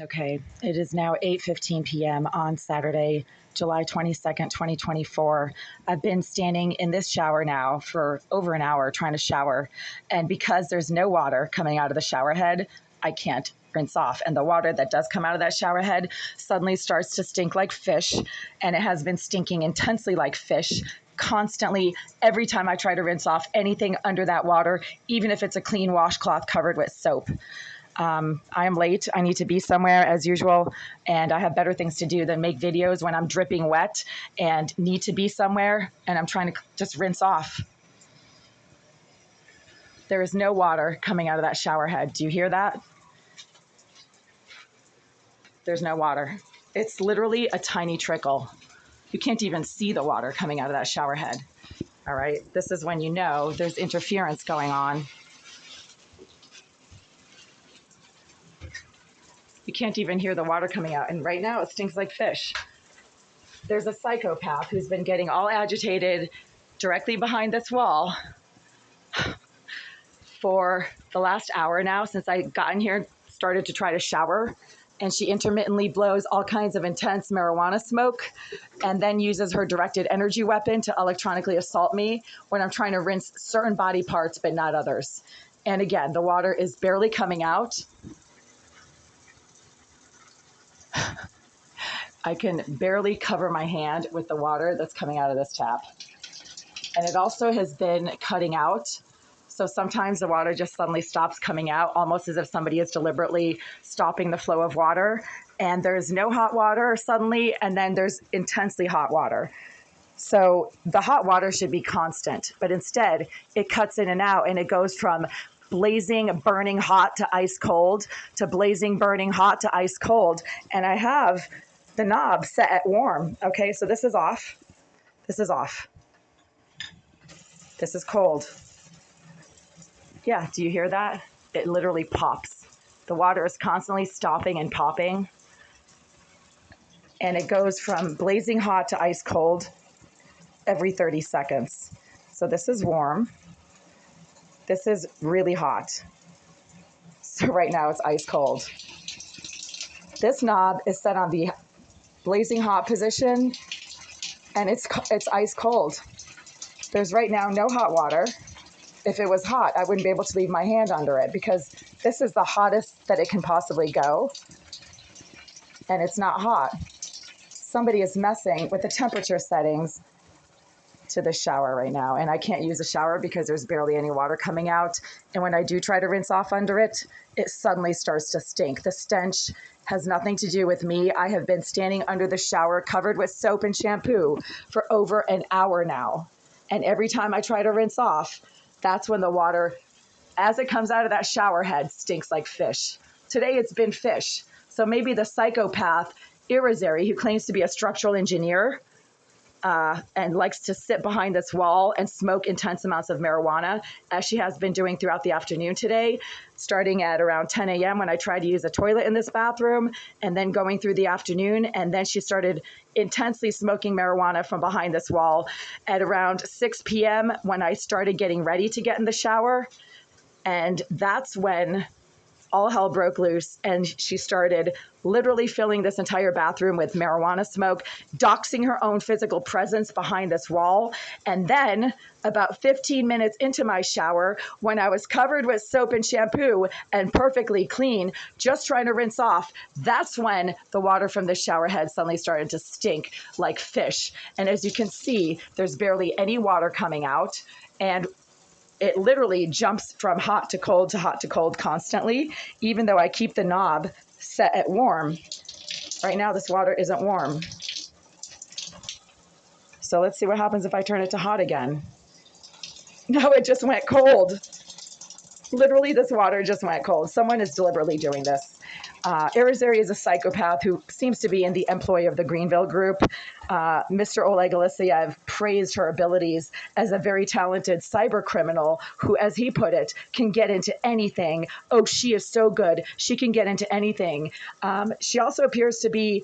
Okay, it is now 8:15 p.m. on Saturday, July 22nd, 2024. I've been standing in this shower now for over an hour trying to shower, and because there's no water coming out of the shower head, I can't rinse off. And the water that does come out of that shower head suddenly starts to stink like fish, and it has been stinking intensely like fish constantly every time I try to rinse off anything under that water, even if it's a clean washcloth covered with soap. I am late. I need to be somewhere as usual, and I have better things to do than make videos when I'm dripping wet and need to be somewhere, and I'm trying to just rinse off. There is no water coming out of that shower head. Do you hear that? There's no water. It's literally a tiny trickle. You can't even see the water coming out of that shower head. All right, this is when you know there's interference going on. You can't even hear the water coming out. And right now it stinks like fish. There's a psychopath who's been getting all agitated directly behind this wall for the last hour now since I got in here, started to try to shower. And she intermittently blows all kinds of intense marijuana smoke and then uses her directed energy weapon to electronically assault me when I'm trying to rinse certain body parts, but not others. And again, the water is barely coming out. I can barely cover my hand with the water that's coming out of this tap. And it also has been cutting out. So sometimes the water just suddenly stops coming out, almost as if somebody is deliberately stopping the flow of water. And there's no hot water suddenly, and then there's intensely hot water. So the hot water should be constant, but instead it cuts in and out, and it goes from blazing, burning hot to ice cold to blazing, burning hot to ice cold. And I have the knob set at warm. Okay, so this is off. This is off. This is cold. Yeah, do you hear that? It literally pops. The water is constantly stopping and popping. And it goes from blazing hot to ice cold every 30 seconds. So this is warm. This is really hot. So right now it's ice cold. This knob is set on the blazing hot position, and it's ice cold. There's right now no hot water. If it was hot, I wouldn't be able to leave my hand under it because this is the hottest that it can possibly go, and it's not hot. Somebody is messing with the temperature settings to the shower right now, and I can't use a shower because there's barely any water coming out. And when I do try to rinse off under it, it suddenly starts to stink. The stench has nothing to do with me. I have been standing under the shower covered with soap and shampoo for over an hour now. And every time I try to rinse off, that's when the water, as it comes out of that shower head, stinks like fish. Today it's been fish. So maybe the psychopath, Irizarry, who claims to be a structural engineer, and likes to sit behind this wall and smoke intense amounts of marijuana, as she has been doing throughout the afternoon today, starting at around 10 a.m. when I tried to use a toilet in this bathroom, and then going through the afternoon. And then she started intensely smoking marijuana from behind this wall at around 6 p.m. when I started getting ready to get in the shower. And that's when all hell broke loose, and she started literally filling this entire bathroom with marijuana smoke, doxing her own physical presence behind this wall. And then about 15 minutes into my shower, when I was covered with soap and shampoo and perfectly clean, just trying to rinse off, that's when the water from the shower head suddenly started to stink like fish. And as you can see, there's barely any water coming out, and it literally jumps from hot to cold constantly, even though I keep the knob set at warm. Right now, this water isn't warm. So let's see what happens if I turn it to hot again. No, it just went cold. Literally, this water just went cold. Someone is deliberately doing this. Irizarry is a psychopath who seems to be in the employ of the Greenville Group. Mr. Oleg Alexeyev praised her abilities as a very talented cyber criminal who, as he put it, can get into anything. Oh, she is so good. She can get into anything. She also appears to be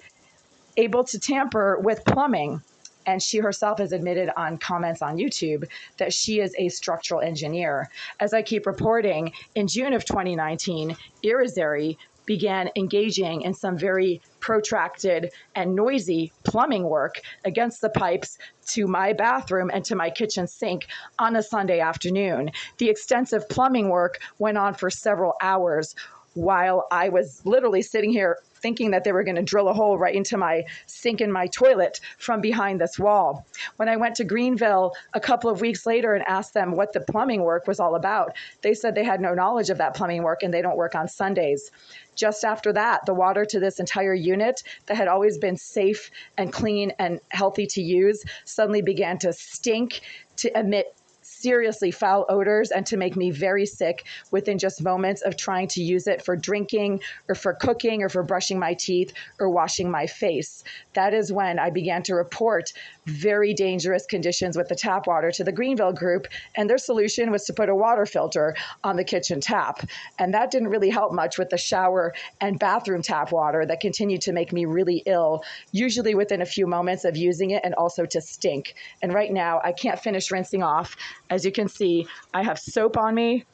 able to tamper with plumbing. And she herself has admitted on comments on YouTube that she is a structural engineer. As I keep reporting, in June of 2019, Irizarry began engaging in some very protracted and noisy plumbing work against the pipes to my bathroom and to my kitchen sink on a Sunday afternoon. The extensive plumbing work went on for several hours while I was literally sitting here thinking that they were going to drill a hole right into my sink and my toilet from behind this wall. When I went to Greenville a couple of weeks later and asked them what the plumbing work was all about, they said they had no knowledge of that plumbing work and they don't work on Sundays. Just after that, the water to this entire unit that had always been safe and clean and healthy to use suddenly began to stink, to emit seriously foul odors, and to make me very sick within just moments of trying to use it for drinking or for cooking or for brushing my teeth or washing my face. That is when I began to report very dangerous conditions with the tap water to the Greenville group, and their solution was to put a water filter on the kitchen tap. And that didn't really help much with the shower and bathroom tap water that continued to make me really ill, usually within a few moments of using it, and also to stink. And right now, I can't finish rinsing off. As you can see, I have soap on me.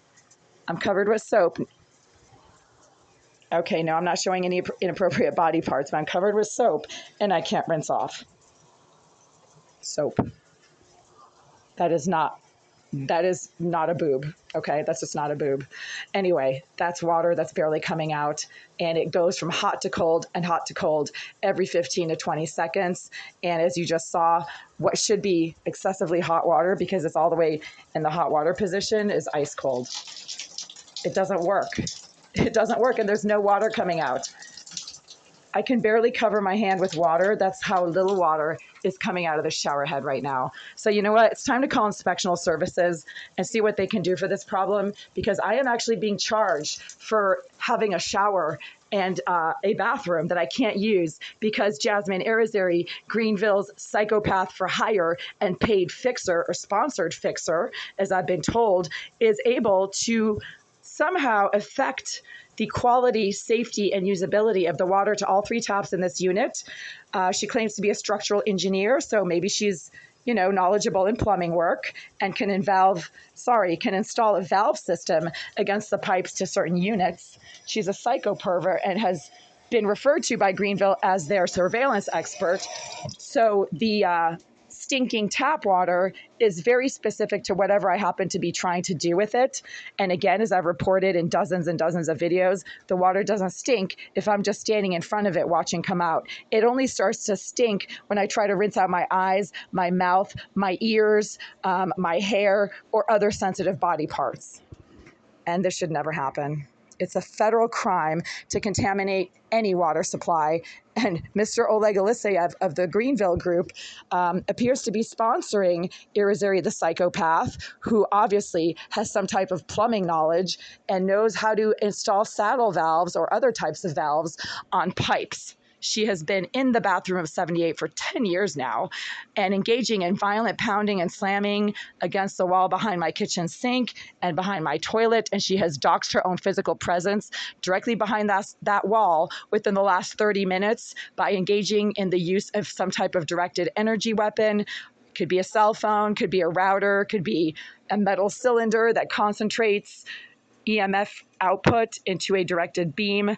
I'm covered with soap. Okay, no, I'm not showing any inappropriate body parts, but I'm covered with soap and I can't rinse off. Soap. That is not a boob. Okay, that's just not a boob. Anyway, that's water that's barely coming out, and it goes from hot to cold and hot to cold every 15 to 20 seconds. And as you just saw, what should be excessively hot water, because it's all the way in the hot water position, is ice cold. It doesn't work. It doesn't work, and there's no water coming out. I can barely cover my hand with water. That's how little water is coming out of the shower head right now. So you know what? It's time to call inspectional services and see what they can do for this problem, because I am actually being charged for having a shower and a bathroom that I can't use because Jasmine Arizari, Greenville's psychopath for hire and paid fixer, or sponsored fixer, as I've been told, is able to somehow affect the quality, safety, and usability of the water to all three taps in this unit. She claims to be a structural engineer, so maybe she's, knowledgeable in plumbing work and can install a valve system against the pipes to certain units. She's a psycho pervert and has been referred to by Greenville as their surveillance expert. So the stinking tap water is very specific to whatever I happen to be trying to do with it. And again, as I've reported in dozens and dozens of videos, the water doesn't stink if I'm just standing in front of it watching come out. It only starts to stink when I try to rinse out my eyes, my mouth, my ears, my hair, or other sensitive body parts. And this should never happen. It's a federal crime to contaminate any water supply. And Mr. Oleg Eliseyev of the Greenville Group appears to be sponsoring Irizarry the psychopath, who obviously has some type of plumbing knowledge and knows how to install saddle valves or other types of valves on pipes. She has been in the bathroom of 78 for 10 years now and engaging in violent pounding and slamming against the wall behind my kitchen sink and behind my toilet. And she has doxed her own physical presence directly behind that wall within the last 30 minutes by engaging in the use of some type of directed energy weapon. Could be a cell phone, could be a router, could be a metal cylinder that concentrates EMF output into a directed beam.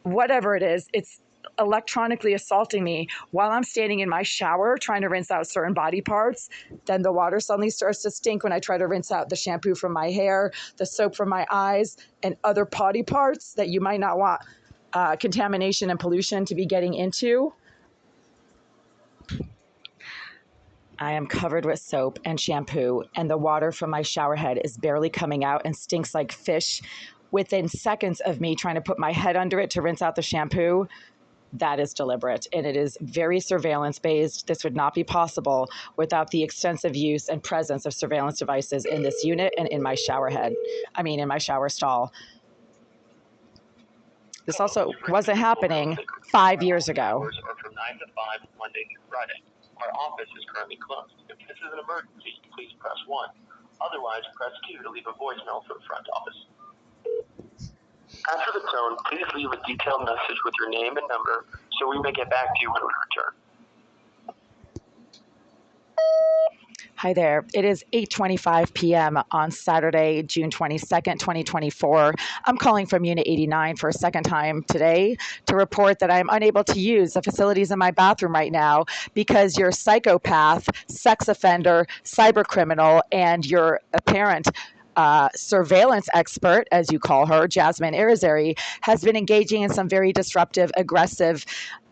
Whatever it is, it's electronically assaulting me while I'm standing in my shower trying to rinse out certain body parts. Then the water suddenly starts to stink when I try to rinse out the shampoo from my hair, the soap from my eyes, and other body parts that you might not want contamination and pollution to be getting into. I am covered with soap and shampoo, and the water from my shower head is barely coming out and stinks like fish within seconds of me trying to put my head under it to rinse out the shampoo. That is deliberate, and it is very surveillance-based. This would not be possible without the extensive use and presence of surveillance devices in this unit and in my shower stall. This also wasn't happening 5 years ago. Hours are from 9 to 5, Monday through Friday. Our office is currently closed. If this is an emergency, please press 1. Otherwise, press 2 to leave a voicemail for the front office. After the tone, please leave a detailed message with your name and number so we may get back to you when we return. Hi there. It is 8:25 p.m. on Saturday, June 22nd, 2024. I'm calling from Unit 89 for a second time today to report that I am unable to use the facilities in my bathroom right now because your psychopath, sex offender, cyber criminal, and your apparent surveillance expert, as you call her, Jasmine Irizarry, has been engaging in some very disruptive, aggressive,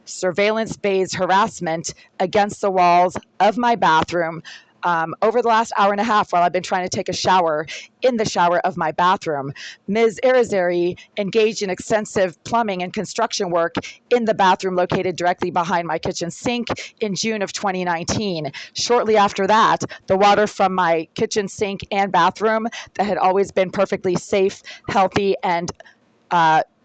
surveillance-based harassment against the walls of my bathroom over the last hour and a half while I've been trying to take a shower in the shower of my bathroom. Ms. Irizarry engaged in extensive plumbing and construction work in the bathroom located directly behind my kitchen sink in June of 2019. Shortly after that, the water from my kitchen sink and bathroom that had always been perfectly safe, healthy, and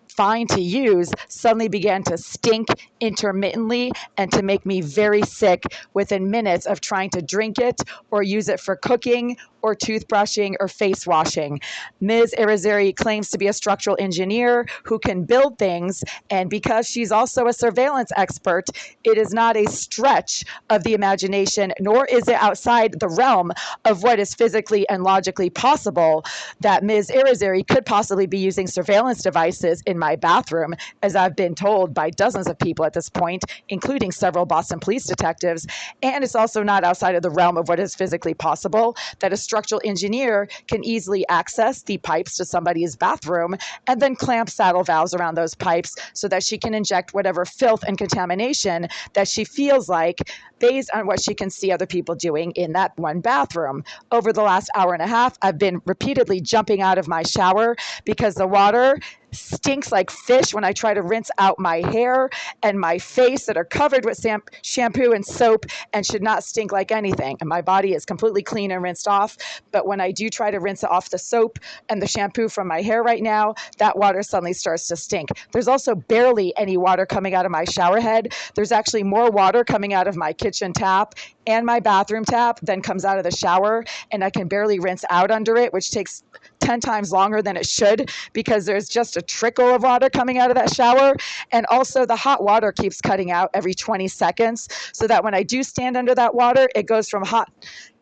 fine to use suddenly began to stink intermittently and to make me very sick within minutes of trying to drink it or use it for cooking or toothbrushing or face washing. Ms. Irizarry claims to be a structural engineer who can build things, and because she's also a surveillance expert, it is not a stretch of the imagination, nor is it outside the realm of what is physically and logically possible that Ms. Irizarry could possibly be using surveillance devices in my bathroom, as I've been told by dozens of people at this point, including several Boston police detectives. And it's also not outside of the realm of what is physically possible that a structural engineer can easily access the pipes to somebody's bathroom and then clamp saddle valves around those pipes so that she can inject whatever filth and contamination that she feels like based on what she can see other people doing in that one bathroom. Over the last hour and a half, I've been repeatedly jumping out of my shower because the water stinks like fish when I try to rinse out my hair and my face that are covered with shampoo and soap and should not stink like anything. And my body is completely clean and rinsed off. But when I do try to rinse off the soap and the shampoo from my hair right now, that water suddenly starts to stink. There's also barely any water coming out of my shower head. There's actually more water coming out of my kitchen tap and my bathroom tap than comes out of the shower. And I can barely rinse out under it, which takes 10 times longer than it should because there's just a trickle of water coming out of that shower. And also the hot water keeps cutting out every 20 seconds so that when I do stand under that water, it goes from hot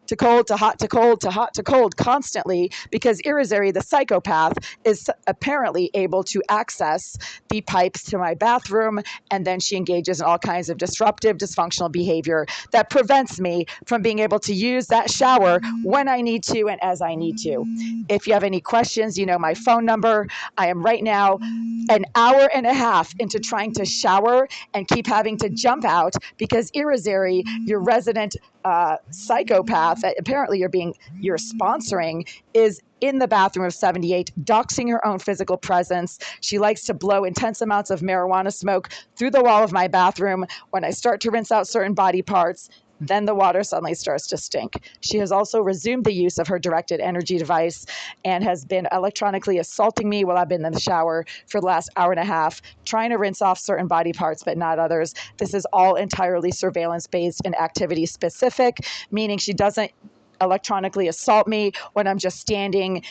to cold to hot to cold to hot to cold constantly because Irizarry, the psychopath, is apparently able to access the pipes to my bathroom, and then she engages in all kinds of disruptive, dysfunctional behavior that prevents me from being able to use that shower when I need to and as I need to. If you have any questions, you know my phone number. I am right now an hour and a half into trying to shower and keep having to jump out because Irizarry, your resident psychopath that apparently you're sponsoring, is in the bathroom of 78, doxing her own physical presence. She likes to blow intense amounts of marijuana smoke through the wall of my bathroom. When I start to rinse out certain body parts, then the water suddenly starts to stink. She has also resumed the use of her directed energy device and has been electronically assaulting me while I've been in the shower for the last hour and a half, trying to rinse off certain body parts, but not others. This is all entirely surveillance-based and activity-specific, meaning she doesn't electronically assault me when I'm just standing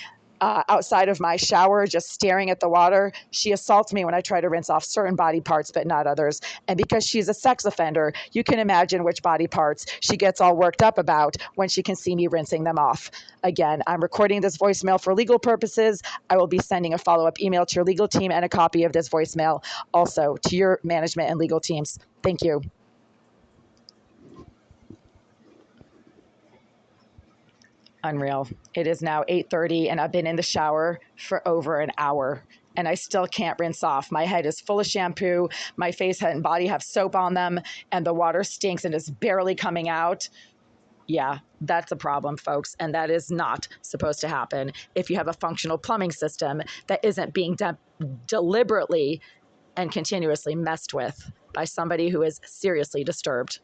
outside of my shower, just staring at the water. She assaults me when I try to rinse off certain body parts, but not others. And because she's a sex offender, you can imagine which body parts she gets all worked up about when she can see me rinsing them off. Again, I'm recording this voicemail for legal purposes. I will be sending a follow-up email to your legal team and a copy of this voicemail also to your management and legal teams. Thank you. Unreal. It is now 8:30 and I've been in the shower for over an hour and I still can't rinse off. My head is full of shampoo. My face, head, and body have soap on them and the water stinks and is barely coming out. Yeah, that's a problem, folks. And that is not supposed to happen if you have a functional plumbing system that isn't being deliberately and continuously messed with by somebody who is seriously disturbed.